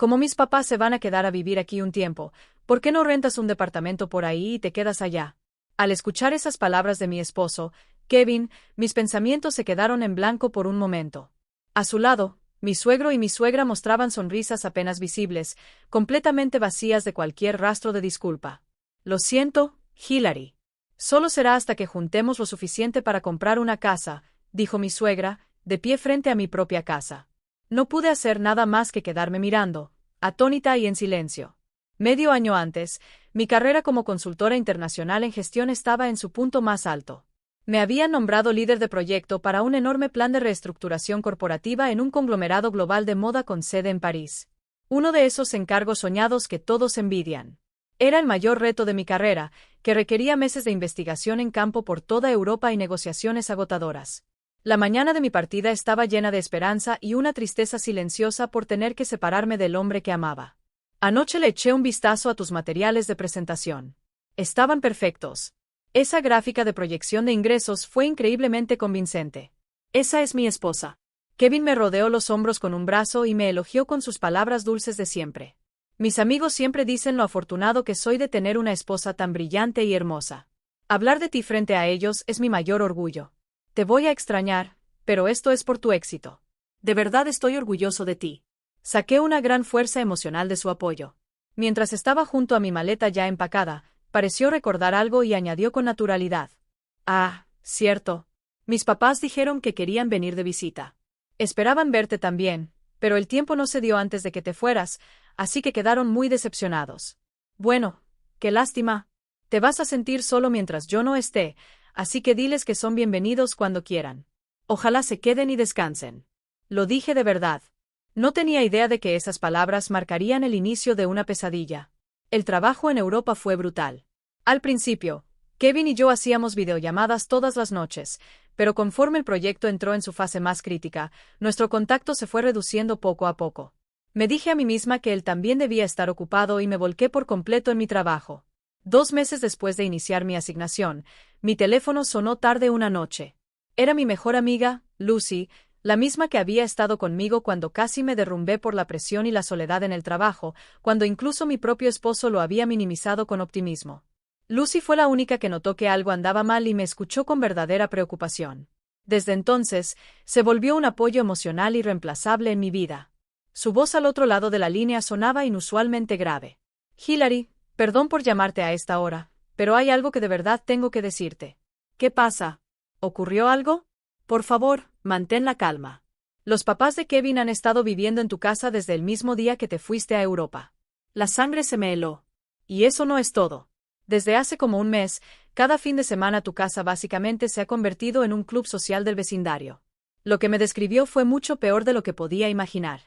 Como mis papás se van a quedar a vivir aquí un tiempo, ¿por qué no rentas un departamento por ahí y te quedas allá? Al escuchar esas palabras de mi esposo, Kevin, mis pensamientos se quedaron en blanco por un momento. A su lado, mi suegro y mi suegra mostraban sonrisas apenas visibles, completamente vacías de cualquier rastro de disculpa. Lo siento, Hilary. Solo será hasta que juntemos lo suficiente para comprar una casa, dijo mi suegra, de pie frente a mi propia casa. No pude hacer nada más que quedarme mirando, atónita y en silencio. Medio año antes, mi carrera como consultora internacional en gestión estaba en su punto más alto. Me habían nombrado líder de proyecto para un enorme plan de reestructuración corporativa en un conglomerado global de moda con sede en París. Uno de esos encargos soñados que todos envidian. Era el mayor reto de mi carrera, que requería meses de investigación en campo por toda Europa y negociaciones agotadoras. La mañana de mi partida estaba llena de esperanza y una tristeza silenciosa por tener que separarme del hombre que amaba. Anoche le eché un vistazo a tus materiales de presentación. Estaban perfectos. Esa gráfica de proyección de ingresos fue increíblemente convincente. Esa es mi esposa. Kevin me rodeó los hombros con un brazo y me elogió con sus palabras dulces de siempre. Mis amigos siempre dicen lo afortunado que soy de tener una esposa tan brillante y hermosa. Hablar de ti frente a ellos es mi mayor orgullo. Te voy a extrañar, pero esto es por tu éxito. De verdad estoy orgulloso de ti. Saqué una gran fuerza emocional de su apoyo. Mientras estaba junto a mi maleta ya empacada, pareció recordar algo y añadió con naturalidad. Ah, cierto. Mis papás dijeron que querían venir de visita. Esperaban verte también, pero el tiempo no se dio antes de que te fueras, así que quedaron muy decepcionados. Bueno, qué lástima. Te vas a sentir solo mientras yo no esté, así que diles que son bienvenidos cuando quieran. Ojalá se queden y descansen. Lo dije de verdad. No tenía idea de que esas palabras marcarían el inicio de una pesadilla. El trabajo en Europa fue brutal. Al principio, Kevin y yo hacíamos videollamadas todas las noches, pero conforme el proyecto entró en su fase más crítica, nuestro contacto se fue reduciendo poco a poco. Me dije a mí misma que él también debía estar ocupado y me volqué por completo en mi trabajo. 2 meses después de iniciar mi asignación, mi teléfono sonó tarde una noche. Era mi mejor amiga, Lucy, la misma que había estado conmigo cuando casi me derrumbé por la presión y la soledad en el trabajo, cuando incluso mi propio esposo lo había minimizado con optimismo. Lucy fue la única que notó que algo andaba mal y me escuchó con verdadera preocupación. Desde entonces, se volvió un apoyo emocional irreemplazable en mi vida. Su voz al otro lado de la línea sonaba inusualmente grave. Hilary, perdón por llamarte a esta hora, pero hay algo que de verdad tengo que decirte. ¿Qué pasa? ¿Ocurrió algo? Por favor, mantén la calma. Los papás de Kevin han estado viviendo en tu casa desde el mismo día que te fuiste a Europa. La sangre se me heló. Y eso no es todo. Desde hace como un mes, cada fin de semana tu casa básicamente se ha convertido en un club social del vecindario. Lo que me describió fue mucho peor de lo que podía imaginar.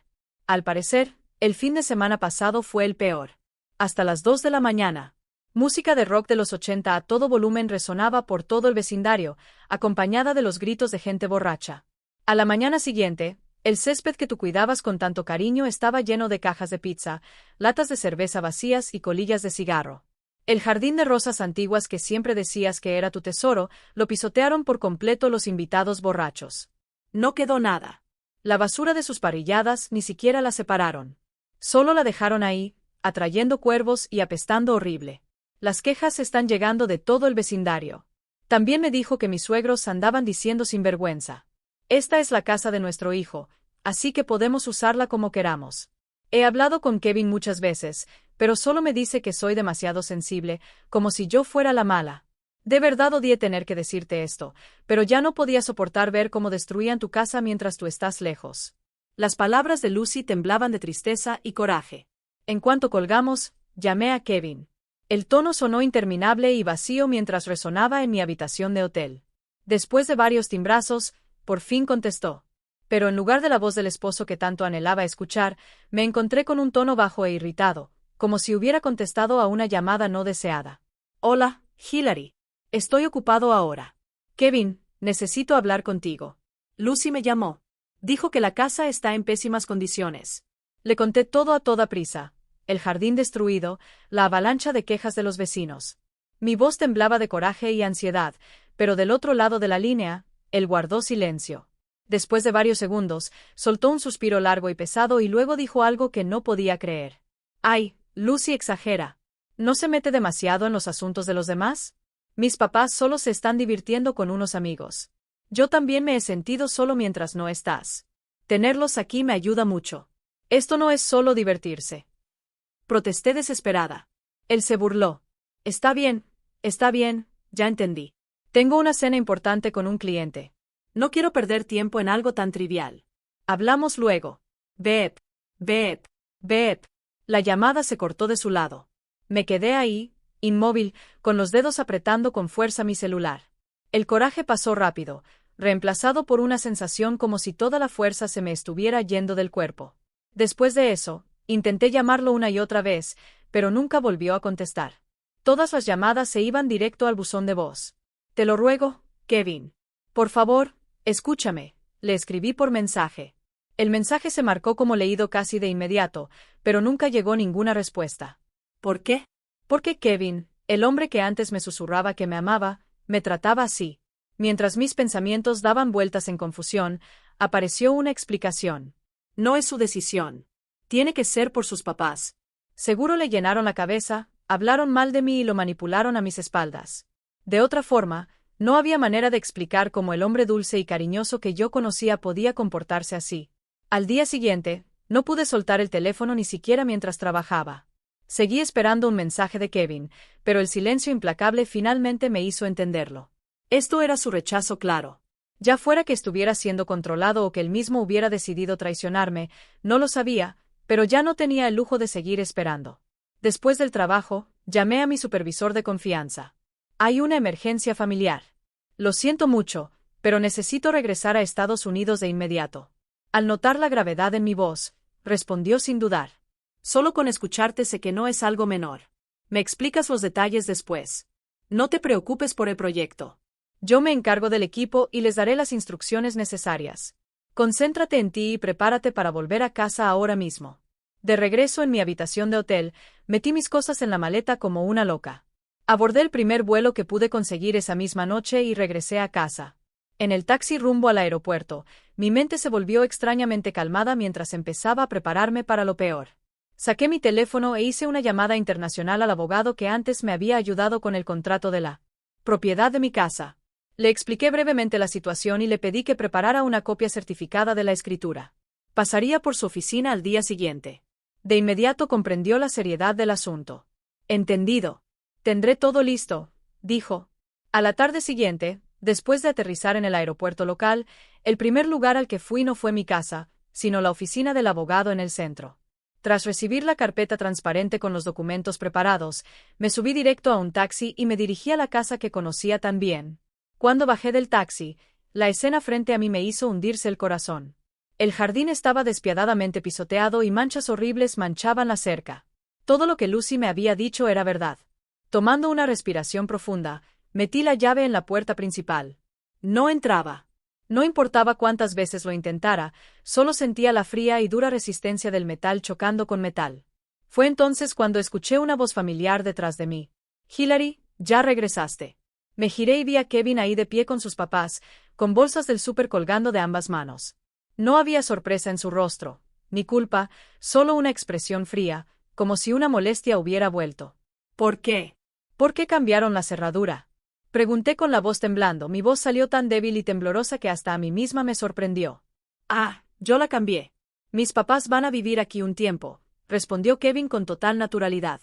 Al parecer, el fin de semana pasado fue el peor. Hasta las 2 de la mañana. Música de rock de los 80 a todo volumen resonaba por todo el vecindario, acompañada de los gritos de gente borracha. A la mañana siguiente, el césped que tú cuidabas con tanto cariño estaba lleno de cajas de pizza, latas de cerveza vacías y colillas de cigarro. El jardín de rosas antiguas que siempre decías que era tu tesoro, lo pisotearon por completo los invitados borrachos. No quedó nada. La basura de sus parrilladas ni siquiera la separaron. Solo la dejaron ahí, atrayendo cuervos y apestando horrible. Las quejas están llegando de todo el vecindario. También me dijo que mis suegros andaban diciendo sin vergüenza. Esta es la casa de nuestro hijo, así que podemos usarla como queramos. He hablado con Kevin muchas veces, pero solo me dice que soy demasiado sensible, como si yo fuera la mala. De verdad odié tener que decirte esto, pero ya no podía soportar ver cómo destruían tu casa mientras tú estás lejos. Las palabras de Lucy temblaban de tristeza y coraje. En cuanto colgamos, llamé a Kevin. El tono sonó interminable y vacío mientras resonaba en mi habitación de hotel. Después de varios timbrazos, por fin contestó. Pero en lugar de la voz del esposo que tanto anhelaba escuchar, me encontré con un tono bajo e irritado, como si hubiera contestado a una llamada no deseada. Hola, Hilary. Estoy ocupado ahora. Kevin, necesito hablar contigo. Lucy me llamó. Dijo que la casa está en pésimas condiciones. Le conté todo a toda prisa. El jardín destruido, la avalancha de quejas de los vecinos. Mi voz temblaba de coraje y ansiedad, pero del otro lado de la línea, él guardó silencio. Después de varios segundos, soltó un suspiro largo y pesado y luego dijo algo que no podía creer. Ay, Lucy exagera. ¿No se mete demasiado en los asuntos de los demás? Mis papás solo se están divirtiendo con unos amigos. Yo también me he sentido solo mientras no estás. Tenerlos aquí me ayuda mucho. Esto no es solo divertirse. Protesté desesperada. Él se burló. Está bien, ya entendí. Tengo una cena importante con un cliente. No quiero perder tiempo en algo tan trivial. Hablamos luego. Beep, beep, beep. La llamada se cortó de su lado. Me quedé ahí, inmóvil, con los dedos apretando con fuerza mi celular. El coraje pasó rápido, reemplazado por una sensación como si toda la fuerza se me estuviera yendo del cuerpo. Después de eso, intenté llamarlo una y otra vez, pero nunca volvió a contestar. Todas las llamadas se iban directo al buzón de voz. Te lo ruego, Kevin. Por favor, escúchame, le escribí por mensaje. El mensaje se marcó como leído casi de inmediato, pero nunca llegó ninguna respuesta. ¿Por qué? Porque Kevin, el hombre que antes me susurraba que me amaba, me trataba así. Mientras mis pensamientos daban vueltas en confusión, apareció una explicación. No es su decisión. Tiene que ser por sus papás. Seguro le llenaron la cabeza, hablaron mal de mí y lo manipularon a mis espaldas. De otra forma, no había manera de explicar cómo el hombre dulce y cariñoso que yo conocía podía comportarse así. Al día siguiente, no pude soltar el teléfono ni siquiera mientras trabajaba. Seguí esperando un mensaje de Kevin, pero el silencio implacable finalmente me hizo entenderlo. Esto era su rechazo claro. Ya fuera que estuviera siendo controlado o que él mismo hubiera decidido traicionarme, no lo sabía, pero ya no tenía el lujo de seguir esperando. Después del trabajo, llamé a mi supervisor de confianza. Hay una emergencia familiar. Lo siento mucho, pero necesito regresar a Estados Unidos de inmediato. Al notar la gravedad en mi voz, respondió sin dudar. Solo con escucharte sé que no es algo menor. Me explicas los detalles después. No te preocupes por el proyecto. Yo me encargo del equipo y les daré las instrucciones necesarias. Concéntrate en ti y prepárate para volver a casa ahora mismo. De regreso en mi habitación de hotel, metí mis cosas en la maleta como una loca. Abordé el primer vuelo que pude conseguir esa misma noche y regresé a casa. En el taxi rumbo al aeropuerto, mi mente se volvió extrañamente calmada mientras empezaba a prepararme para lo peor. Saqué mi teléfono e hice una llamada internacional al abogado que antes me había ayudado con el contrato de la propiedad de mi casa. Le expliqué brevemente la situación y le pedí que preparara una copia certificada de la escritura. Pasaría por su oficina al día siguiente. De inmediato comprendió la seriedad del asunto. Entendido. Tendré todo listo, dijo. A la tarde siguiente, después de aterrizar en el aeropuerto local, el primer lugar al que fui no fue mi casa, sino la oficina del abogado en el centro. Tras recibir la carpeta transparente con los documentos preparados, me subí directo a un taxi y me dirigí a la casa que conocía tan bien. Cuando bajé del taxi, la escena frente a mí me hizo hundirse el corazón. El jardín estaba despiadadamente pisoteado y manchas horribles manchaban la cerca. Todo lo que Lucy me había dicho era verdad. Tomando una respiración profunda, metí la llave en la puerta principal. No entraba. No importaba cuántas veces lo intentara, solo sentía la fría y dura resistencia del metal chocando con metal. Fue entonces cuando escuché una voz familiar detrás de mí. Hilary, ya regresaste. Me giré y vi a Kevin ahí de pie con sus papás, con bolsas del súper colgando de ambas manos. No había sorpresa en su rostro, ni culpa, solo una expresión fría, como si una molestia hubiera vuelto. ¿Por qué? ¿Por qué cambiaron la cerradura? Pregunté con la voz temblando. Mi voz salió tan débil y temblorosa que hasta a mí misma me sorprendió. Yo la cambié. Mis papás van a vivir aquí un tiempo, respondió Kevin con total naturalidad.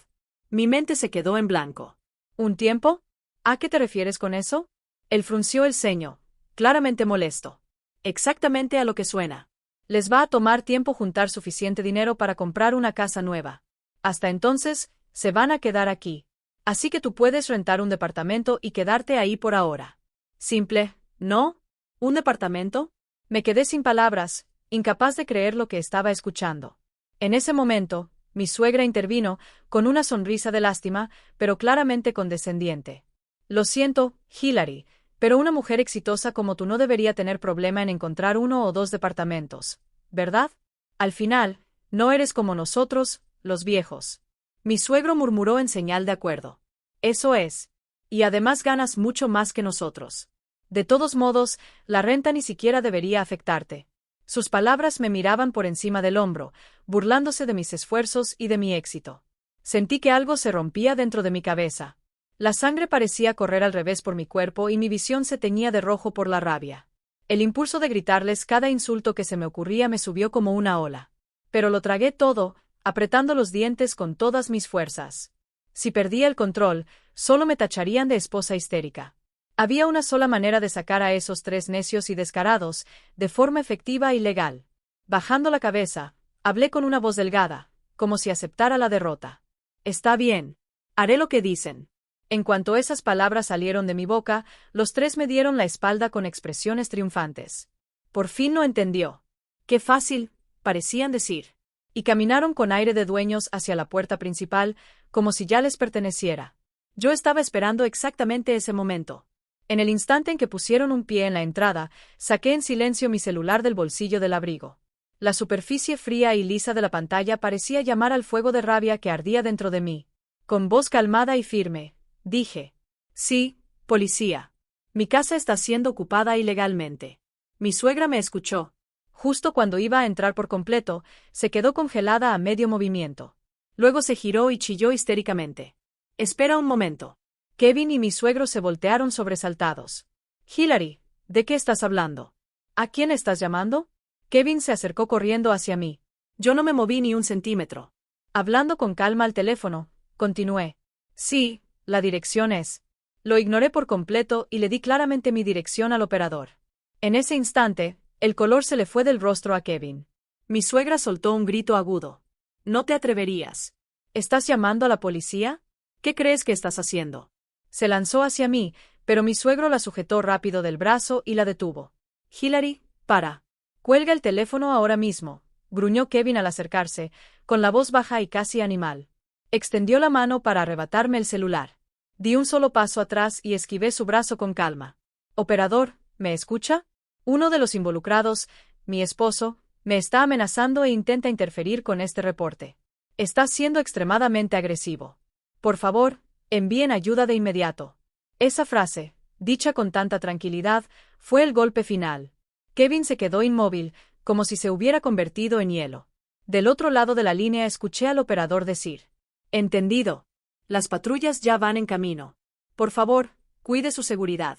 Mi mente se quedó en blanco. ¿Un tiempo? ¿A qué te refieres con eso? Él frunció el ceño, claramente molesto. Exactamente a lo que suena. Les va a tomar tiempo juntar suficiente dinero para comprar una casa nueva. Hasta entonces, se van a quedar aquí. Así que tú puedes rentar un departamento y quedarte ahí por ahora. Simple, ¿no? ¿Un departamento? Me quedé sin palabras, incapaz de creer lo que estaba escuchando. En ese momento, mi suegra intervino, con una sonrisa de lástima, pero claramente condescendiente. Lo siento, Hilary, pero una mujer exitosa como tú no debería tener problema en encontrar uno o dos departamentos, ¿verdad? Al final, no eres como nosotros, los viejos. Mi suegro murmuró en señal de acuerdo. Eso es. Y además ganas mucho más que nosotros. De todos modos, la renta ni siquiera debería afectarte. Sus palabras me miraban por encima del hombro, burlándose de mis esfuerzos y de mi éxito. Sentí que algo se rompía dentro de mi cabeza. La sangre parecía correr al revés por mi cuerpo y mi visión se teñía de rojo por la rabia. El impulso de gritarles cada insulto que se me ocurría me subió como una ola. Pero lo tragué todo, apretando los dientes con todas mis fuerzas. Si perdía el control, solo me tacharían de esposa histérica. Había una sola manera de sacar a esos tres necios y descarados, de forma efectiva y legal. Bajando la cabeza, hablé con una voz delgada, como si aceptara la derrota. Está bien. Haré lo que dicen. En cuanto esas palabras salieron de mi boca, los tres me dieron la espalda con expresiones triunfantes. Por fin no entendió. Qué fácil, parecían decir. Y caminaron con aire de dueños hacia la puerta principal, como si ya les perteneciera. Yo estaba esperando exactamente ese momento. En el instante en que pusieron un pie en la entrada, saqué en silencio mi celular del bolsillo del abrigo. La superficie fría y lisa de la pantalla parecía llamar al fuego de rabia que ardía dentro de mí. Con voz calmada y firme, dije: sí, policía. Mi casa está siendo ocupada ilegalmente. Mi suegra me escuchó. Justo cuando iba a entrar por completo, se quedó congelada a medio movimiento. Luego se giró y chilló histéricamente. Espera un momento. Kevin y mi suegro se voltearon sobresaltados. Hilary, ¿de qué estás hablando? ¿A quién estás llamando? Kevin se acercó corriendo hacia mí. Yo no me moví ni un centímetro. Hablando con calma al teléfono, continué. Sí, la dirección es. Lo ignoré por completo y le di claramente mi dirección al operador. En ese instante, el color se le fue del rostro a Kevin. Mi suegra soltó un grito agudo. No te atreverías. ¿Estás llamando a la policía? ¿Qué crees que estás haciendo? Se lanzó hacia mí, pero mi suegro la sujetó rápido del brazo y la detuvo. Hilary, para. Cuelga el teléfono ahora mismo, gruñó Kevin al acercarse, con la voz baja y casi animal. Extendió la mano para arrebatarme el celular. Di un solo paso atrás y esquivé su brazo con calma. Operador, ¿me escucha? Uno de los involucrados, mi esposo, me está amenazando e intenta interferir con este reporte. Está siendo extremadamente agresivo. Por favor, envíen ayuda de inmediato. Esa frase, dicha con tanta tranquilidad, fue el golpe final. Kevin se quedó inmóvil, como si se hubiera convertido en hielo. Del otro lado de la línea escuché al operador decir: entendido. Las patrullas ya van en camino. Por favor, cuide su seguridad.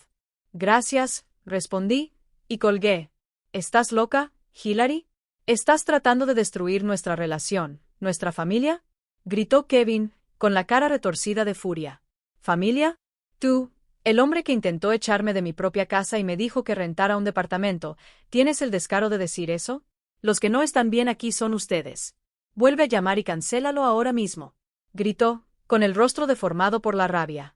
Gracias, respondí, y colgué. ¿Estás loca, Hilary? ¿Estás tratando de destruir nuestra relación, nuestra familia? Gritó Kevin, con la cara retorcida de furia. ¿Familia? Tú, el hombre que intentó echarme de mi propia casa y me dijo que rentara un departamento, ¿tienes el descaro de decir eso? Los que no están bien aquí son ustedes. Vuelve a llamar y cancélalo ahora mismo. Gritó, con el rostro deformado por la rabia.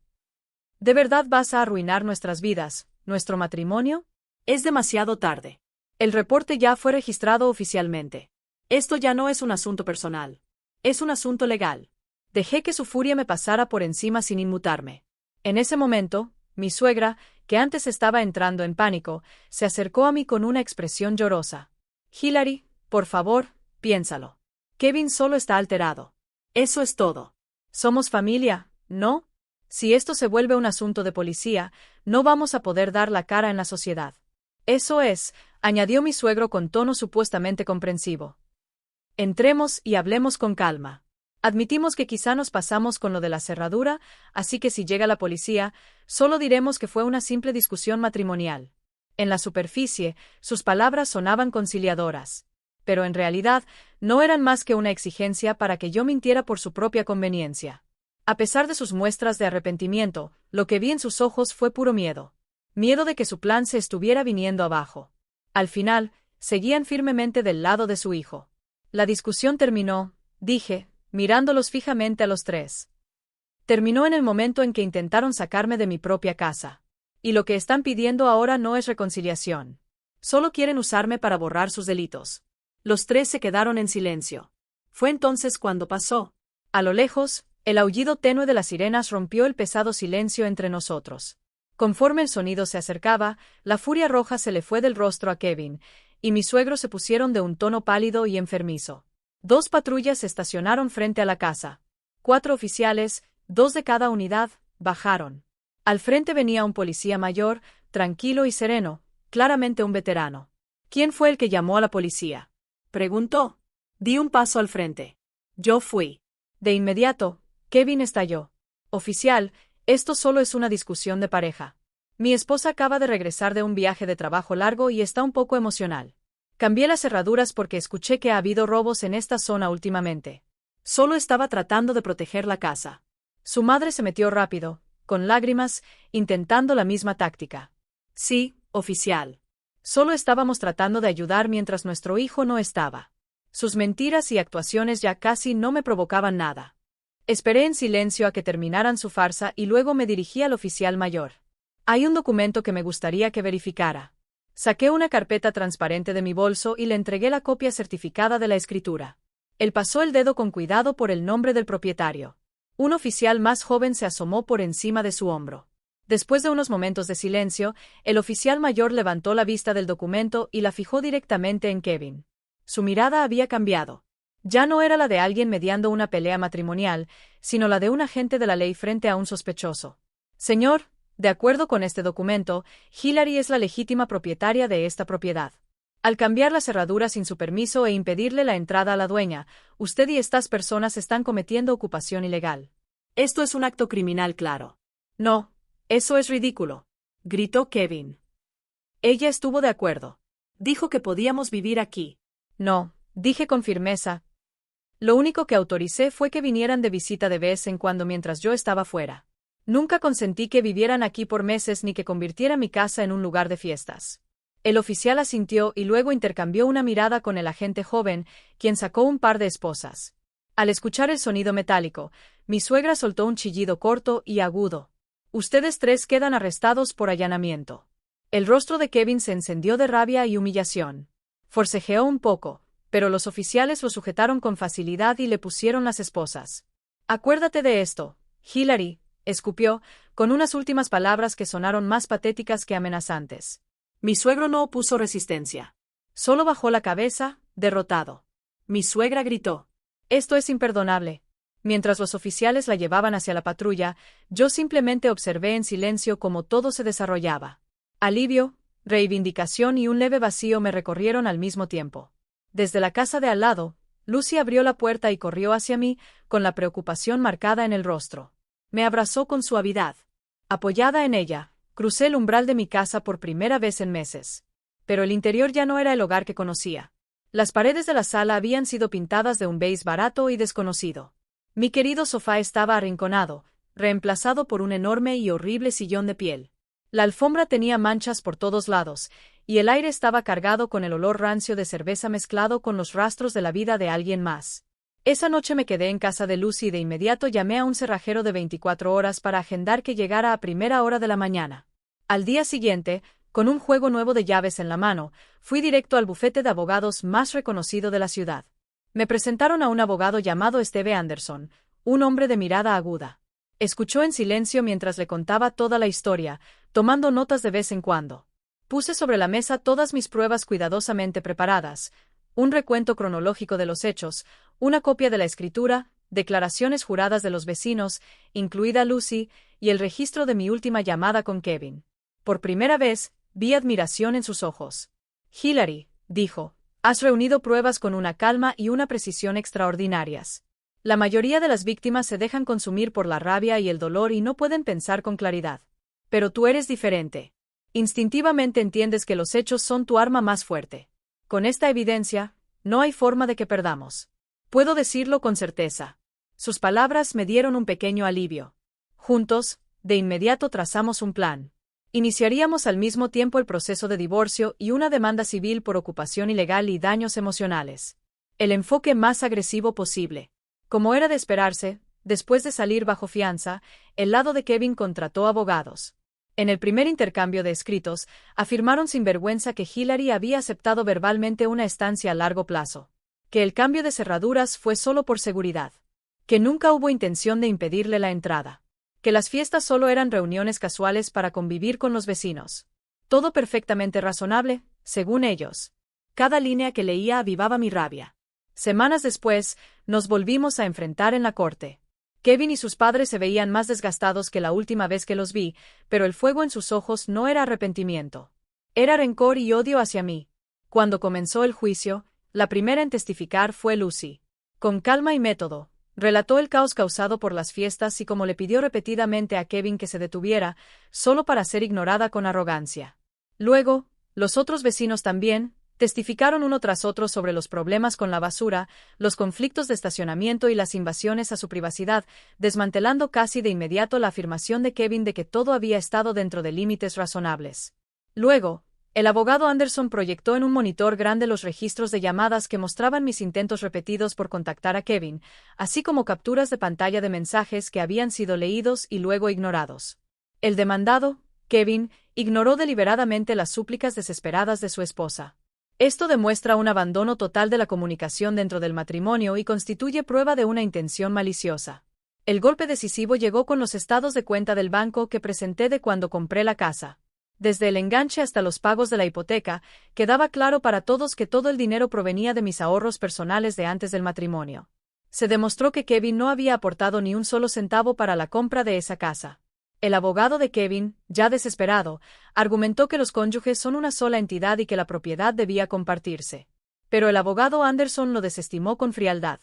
¿De verdad vas a arruinar nuestras vidas, nuestro matrimonio? Es demasiado tarde. El reporte ya fue registrado oficialmente. Esto ya no es un asunto personal. Es un asunto legal. Dejé que su furia me pasara por encima sin inmutarme. En ese momento, mi suegra, que antes estaba entrando en pánico, se acercó a mí con una expresión llorosa. Hilary, por favor, piénsalo. Kevin solo está alterado. Eso es todo. Somos familia, ¿no? Si esto se vuelve un asunto de policía, no vamos a poder dar la cara en la sociedad. Eso es, añadió mi suegro con tono supuestamente comprensivo. Entremos y hablemos con calma. Admitimos que quizá nos pasamos con lo de la cerradura, así que si llega la policía, solo diremos que fue una simple discusión matrimonial. En la superficie, sus palabras sonaban conciliadoras. Pero en realidad, no eran más que una exigencia para que yo mintiera por su propia conveniencia. A pesar de sus muestras de arrepentimiento, lo que vi en sus ojos fue puro miedo. Miedo de que su plan se estuviera viniendo abajo. Al final, seguían firmemente del lado de su hijo. La discusión terminó, dije, mirándolos fijamente a los tres. Terminó en el momento en que intentaron sacarme de mi propia casa. Y lo que están pidiendo ahora no es reconciliación. Solo quieren usarme para borrar sus delitos. Los tres se quedaron en silencio. Fue entonces cuando pasó. A lo lejos, el aullido tenue de las sirenas rompió el pesado silencio entre nosotros. Conforme el sonido se acercaba, la furia roja se le fue del rostro a Kevin, y mis suegros se pusieron de un tono pálido y enfermizo. 2 patrullas se estacionaron frente a la casa. 4 oficiales, 2 de cada unidad, bajaron. Al frente venía un policía mayor, tranquilo y sereno, claramente un veterano. ¿Quién fue el que llamó a la policía?, preguntó. Di un paso al frente. Yo fui. De inmediato, Kevin estalló. Oficial, esto solo es una discusión de pareja. Mi esposa acaba de regresar de un viaje de trabajo largo y está un poco emocional. Cambié las cerraduras porque escuché que ha habido robos en esta zona últimamente. Solo estaba tratando de proteger la casa. Su madre se metió rápido, con lágrimas, intentando la misma táctica. Sí, oficial. Solo estábamos tratando de ayudar mientras nuestro hijo no estaba. Sus mentiras y actuaciones ya casi no me provocaban nada. Esperé en silencio a que terminaran su farsa y luego me dirigí al oficial mayor. Hay un documento que me gustaría que verificara. Saqué una carpeta transparente de mi bolso y le entregué la copia certificada de la escritura. Él pasó el dedo con cuidado por el nombre del propietario. Un oficial más joven se asomó por encima de su hombro. Después de unos momentos de silencio, el oficial mayor levantó la vista del documento y la fijó directamente en Kevin. Su mirada había cambiado. Ya no era la de alguien mediando una pelea matrimonial, sino la de un agente de la ley frente a un sospechoso. Señor, de acuerdo con este documento, Hillary es la legítima propietaria de esta propiedad. Al cambiar la cerradura sin su permiso e impedirle la entrada a la dueña, usted y estas personas están cometiendo ocupación ilegal. Esto es un acto criminal claro. No, eso es ridículo, gritó Kevin. Ella estuvo de acuerdo. Dijo que podíamos vivir aquí. No, dije con firmeza. Lo único que autoricé fue que vinieran de visita de vez en cuando mientras yo estaba fuera. Nunca consentí que vivieran aquí por meses ni que convirtiera mi casa en un lugar de fiestas. El oficial asintió y luego intercambió una mirada con el agente joven, quien sacó un par de esposas. Al escuchar el sonido metálico, mi suegra soltó un chillido corto y agudo. Ustedes tres quedan arrestados por allanamiento. El rostro de Kevin se encendió de rabia y humillación. Forcejeó un poco, pero los oficiales lo sujetaron con facilidad y le pusieron las esposas. Acuérdate de esto, Hillary, escupió, con unas últimas palabras que sonaron más patéticas que amenazantes. Mi suegro no opuso resistencia. Solo bajó la cabeza, derrotado. Mi suegra gritó. Esto es imperdonable. Mientras los oficiales la llevaban hacia la patrulla, yo simplemente observé en silencio cómo todo se desarrollaba. Alivio, reivindicación y un leve vacío me recorrieron al mismo tiempo. Desde la casa de al lado, Lucy abrió la puerta y corrió hacia mí, con la preocupación marcada en el rostro. Me abrazó con suavidad. Apoyada en ella, crucé el umbral de mi casa por primera vez en meses. Pero el interior ya no era el hogar que conocía. Las paredes de la sala habían sido pintadas de un beige barato y desconocido. Mi querido sofá estaba arrinconado, reemplazado por un enorme y horrible sillón de piel. La alfombra tenía manchas por todos lados, y el aire estaba cargado con el olor rancio de cerveza mezclado con los rastros de la vida de alguien más. Esa noche me quedé en casa de Lucy y de inmediato llamé a un cerrajero de 24 horas para agendar que llegara a primera hora de la mañana. Al día siguiente, con un juego nuevo de llaves en la mano, fui directo al bufete de abogados más reconocido de la ciudad. Me presentaron a un abogado llamado Steve Anderson, un hombre de mirada aguda. Escuchó en silencio mientras le contaba toda la historia, tomando notas de vez en cuando. Puse sobre la mesa todas mis pruebas cuidadosamente preparadas, un recuento cronológico de los hechos, una copia de la escritura, declaraciones juradas de los vecinos, incluida Lucy, y el registro de mi última llamada con Kevin. Por primera vez, vi admiración en sus ojos. Hillary, dijo, has reunido pruebas con una calma y una precisión extraordinarias. La mayoría de las víctimas se dejan consumir por la rabia y el dolor y no pueden pensar con claridad. Pero tú eres diferente. Instintivamente entiendes que los hechos son tu arma más fuerte. Con esta evidencia, no hay forma de que perdamos. Puedo decirlo con certeza. Sus palabras me dieron un pequeño alivio. Juntos, de inmediato trazamos un plan. Iniciaríamos al mismo tiempo el proceso de divorcio y una demanda civil por ocupación ilegal y daños emocionales. El enfoque más agresivo posible. Como era de esperarse, después de salir bajo fianza, el lado de Kevin contrató abogados. En el primer intercambio de escritos, afirmaron sin vergüenza que Hillary había aceptado verbalmente una estancia a largo plazo, que el cambio de cerraduras fue solo por seguridad, que nunca hubo intención de impedirle la entrada, que las fiestas solo eran reuniones casuales para convivir con los vecinos. Todo perfectamente razonable, según ellos. Cada línea que leía avivaba mi rabia. Semanas después, nos volvimos a enfrentar en la corte. Kevin y sus padres se veían más desgastados que la última vez que los vi, pero el fuego en sus ojos no era arrepentimiento. Era rencor y odio hacia mí. Cuando comenzó el juicio, la primera en testificar fue Lucy. Con calma y método, relató el caos causado por las fiestas y cómo le pidió repetidamente a Kevin que se detuviera, solo para ser ignorada con arrogancia. Luego, los otros vecinos también testificaron uno tras otro sobre los problemas con la basura, los conflictos de estacionamiento y las invasiones a su privacidad, desmantelando casi de inmediato la afirmación de Kevin de que todo había estado dentro de límites razonables. Luego, el abogado Anderson proyectó en un monitor grande los registros de llamadas que mostraban mis intentos repetidos por contactar a Kevin, así como capturas de pantalla de mensajes que habían sido leídos y luego ignorados. El demandado, Kevin, ignoró deliberadamente las súplicas desesperadas de su esposa. Esto demuestra un abandono total de la comunicación dentro del matrimonio y constituye prueba de una intención maliciosa. El golpe decisivo llegó con los estados de cuenta del banco que presenté de cuando compré la casa. Desde el enganche hasta los pagos de la hipoteca, quedaba claro para todos que todo el dinero provenía de mis ahorros personales de antes del matrimonio. Se demostró que Kevin no había aportado ni un solo centavo para la compra de esa casa. El abogado de Kevin, ya desesperado, argumentó que los cónyuges son una sola entidad y que la propiedad debía compartirse. Pero el abogado Anderson lo desestimó con frialdad.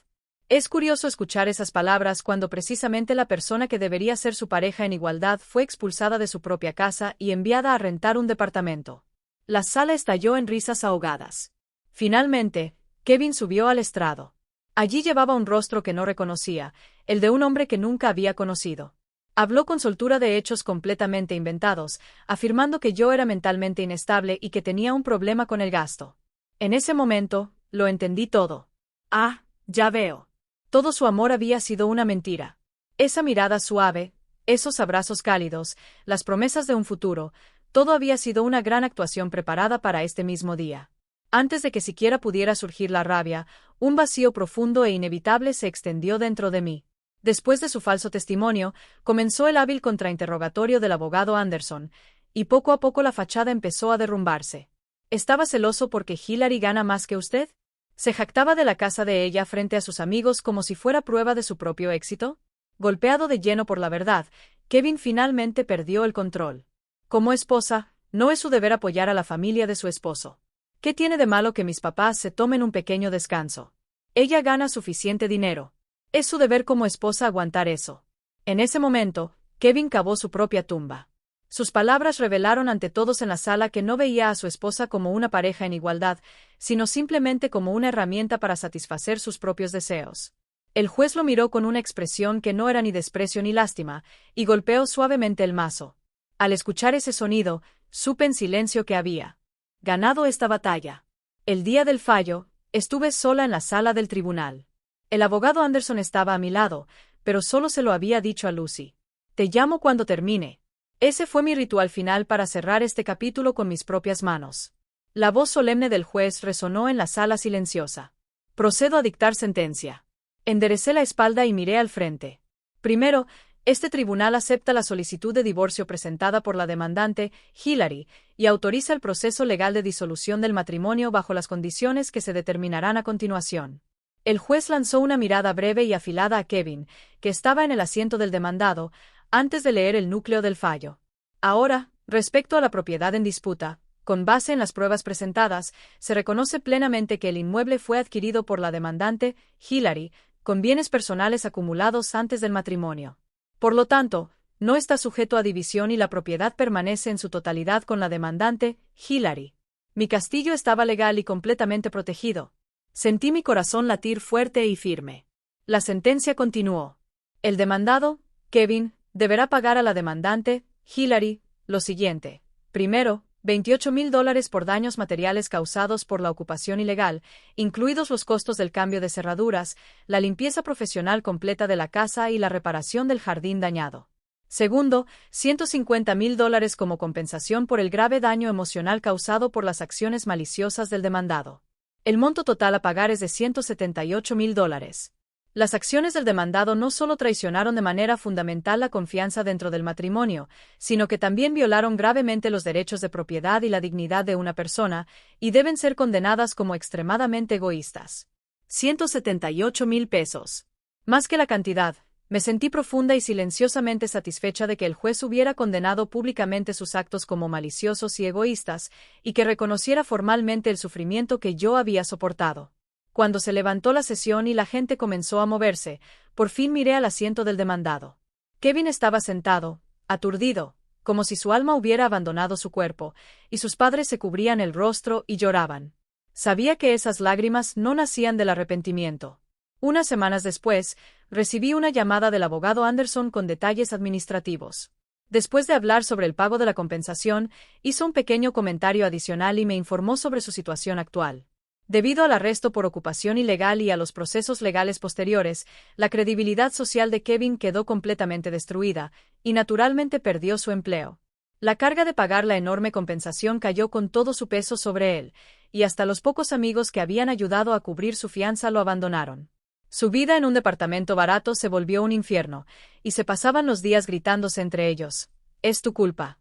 Es curioso escuchar esas palabras cuando precisamente la persona que debería ser su pareja en igualdad fue expulsada de su propia casa y enviada a rentar un departamento. La sala estalló en risas ahogadas. Finalmente, Kevin subió al estrado. Allí llevaba un rostro que no reconocía, el de un hombre que nunca había conocido. Habló con soltura de hechos completamente inventados, afirmando que yo era mentalmente inestable y que tenía un problema con el gasto. En ese momento, lo entendí todo. Ah, ya veo. Todo su amor había sido una mentira. Esa mirada suave, esos abrazos cálidos, las promesas de un futuro, todo había sido una gran actuación preparada para este mismo día. Antes de que siquiera pudiera surgir la rabia, un vacío profundo e inevitable se extendió dentro de mí. Después de su falso testimonio, comenzó el hábil contrainterrogatorio del abogado Anderson, y poco a poco la fachada empezó a derrumbarse. ¿Estaba celoso porque Hillary gana más que usted? ¿Se jactaba de la casa de ella frente a sus amigos como si fuera prueba de su propio éxito? Golpeado de lleno por la verdad, Kevin finalmente perdió el control. Como esposa, no es su deber apoyar a la familia de su esposo. ¿Qué tiene de malo que mis papás se tomen un pequeño descanso? Ella gana suficiente dinero. Es su deber como esposa aguantar eso. En ese momento, Kevin cavó su propia tumba. Sus palabras revelaron ante todos en la sala que no veía a su esposa como una pareja en igualdad, sino simplemente como una herramienta para satisfacer sus propios deseos. El juez lo miró con una expresión que no era ni desprecio ni lástima, y golpeó suavemente el mazo. Al escuchar ese sonido, supe en silencio que había ganado esta batalla. El día del fallo, estuve sola en la sala del tribunal. El abogado Anderson estaba a mi lado, pero solo se lo había dicho a Lucy. Te llamo cuando termine. Ese fue mi ritual final para cerrar este capítulo con mis propias manos. La voz solemne del juez resonó en la sala silenciosa. Procedo a dictar sentencia. Enderecé la espalda y miré al frente. Primero, este tribunal acepta la solicitud de divorcio presentada por la demandante, Hillary, y autoriza el proceso legal de disolución del matrimonio bajo las condiciones que se determinarán a continuación. El juez lanzó una mirada breve y afilada a Kevin, que estaba en el asiento del demandado, antes de leer el núcleo del fallo. Ahora, respecto a la propiedad en disputa, con base en las pruebas presentadas, se reconoce plenamente que el inmueble fue adquirido por la demandante, Hillary, con bienes personales acumulados antes del matrimonio. Por lo tanto, no está sujeto a división y la propiedad permanece en su totalidad con la demandante, Hillary. Mi castillo estaba legal y completamente protegido. Sentí mi corazón latir fuerte y firme. La sentencia continuó. El demandado, Kevin, deberá pagar a la demandante, Hillary, lo siguiente. Primero, $28,000 por daños materiales causados por la ocupación ilegal, incluidos los costos del cambio de cerraduras, la limpieza profesional completa de la casa y la reparación del jardín dañado. Segundo, $150,000 como compensación por el grave daño emocional causado por las acciones maliciosas del demandado. El monto total a pagar es de $178,000. Las acciones del demandado no solo traicionaron de manera fundamental la confianza dentro del matrimonio, sino que también violaron gravemente los derechos de propiedad y la dignidad de una persona, y deben ser condenadas como extremadamente egoístas. $178,000. Más que la cantidad, Me sentí profunda y silenciosamente satisfecha de que el juez hubiera condenado públicamente sus actos como maliciosos y egoístas, y que reconociera formalmente el sufrimiento que yo había soportado. Cuando se levantó la sesión y la gente comenzó a moverse, por fin miré al asiento del demandado. Kevin estaba sentado, aturdido, como si su alma hubiera abandonado su cuerpo, y sus padres se cubrían el rostro y lloraban. Sabía que esas lágrimas no nacían del arrepentimiento. Unas semanas después, recibí una llamada del abogado Anderson con detalles administrativos. Después de hablar sobre el pago de la compensación, hizo un pequeño comentario adicional y me informó sobre su situación actual. Debido al arresto por ocupación ilegal y a los procesos legales posteriores, la credibilidad social de Kevin quedó completamente destruida, y naturalmente perdió su empleo. La carga de pagar la enorme compensación cayó con todo su peso sobre él, y hasta los pocos amigos que habían ayudado a cubrir su fianza lo abandonaron. Su vida en un departamento barato se volvió un infierno, y se pasaban los días gritándose entre ellos: «Es tu culpa».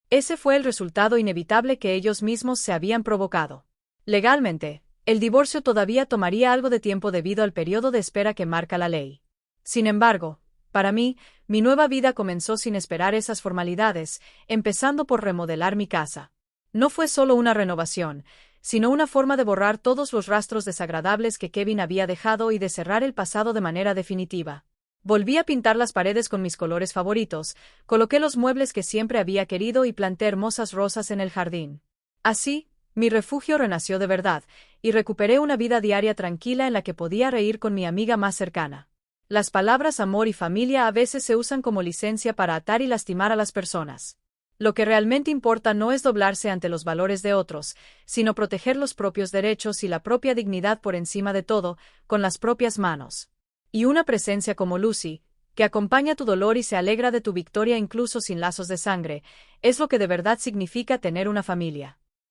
Ese fue el resultado inevitable que ellos mismos se habían provocado. Legalmente, el divorcio todavía tomaría algo de tiempo debido al periodo de espera que marca la ley. Sin embargo, para mí, mi nueva vida comenzó sin esperar esas formalidades, empezando por remodelar mi casa. No fue solo una renovación, sino una forma de borrar todos los rastros desagradables que Kevin había dejado y de cerrar el pasado de manera definitiva. Volví a pintar las paredes con mis colores favoritos, coloqué los muebles que siempre había querido y planté hermosas rosas en el jardín. Así, mi refugio renació de verdad, y recuperé una vida diaria tranquila en la que podía reír con mi amiga más cercana. Las palabras amor y familia a veces se usan como licencia para atar y lastimar a las personas. Lo que realmente importa no es doblarse ante los valores de otros, sino proteger los propios derechos y la propia dignidad por encima de todo, con las propias manos. Y una presencia como Lucy, que acompaña tu dolor y se alegra de tu victoria incluso sin lazos de sangre, es lo que de verdad significa tener una familia.